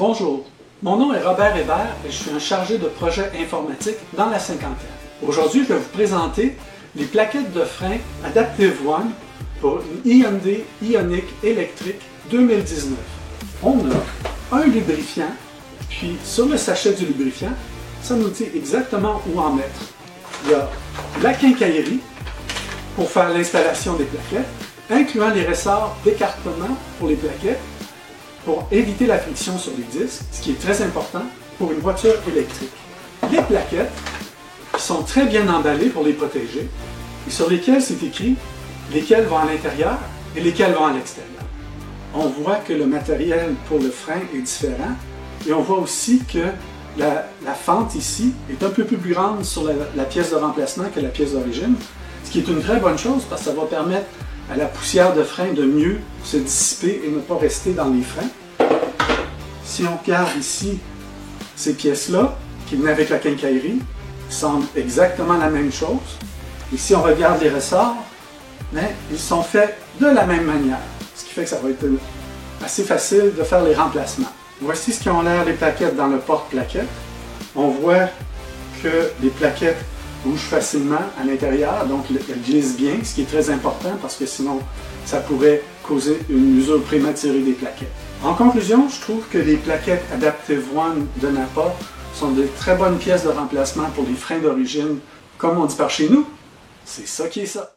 Bonjour, mon nom est Robert Hébert et je suis un chargé de projet informatique dans la cinquantaine. Aujourd'hui, je vais vous présenter les plaquettes de frein Adaptive One pour une Hyundai Ioniq électrique 2019. On a un lubrifiant, puis sur le sachet du lubrifiant, ça nous dit exactement où en mettre. Il y a la quincaillerie pour faire l'installation des plaquettes, incluant les ressorts d'écartement pour les plaquettes, pour éviter la friction sur les disques, ce qui est très important pour une voiture électrique. Les plaquettes qui sont très bien emballées pour les protéger et sur lesquelles c'est écrit lesquelles vont à l'intérieur et lesquelles vont à l'extérieur. On voit que le matériel pour le frein est différent et on voit aussi que la fente ici est un peu plus grande sur la pièce de remplacement que la pièce d'origine, ce qui est une très bonne chose parce que ça va permettre à la poussière de frein de mieux se dissiper et ne pas rester dans les freins. Si on regarde ici ces pièces-là, qui venaient avec la quincaillerie, semblent exactement la même chose. Et si on regarde les ressorts, ils sont faits de la même manière, ce qui fait que ça va être assez facile de faire les remplacements. Voici ce qui ont l'air les plaquettes dans le porte-plaquettes. On voit que les plaquettes bougent facilement à l'intérieur, donc elles glissent bien, ce qui est très important parce que sinon ça pourrait causer une usure prématurée des plaquettes. En conclusion, je trouve que les plaquettes Adaptive One de Napa sont de très bonnes pièces de remplacement pour les freins d'origine, comme on dit par chez nous, c'est ça qui est ça.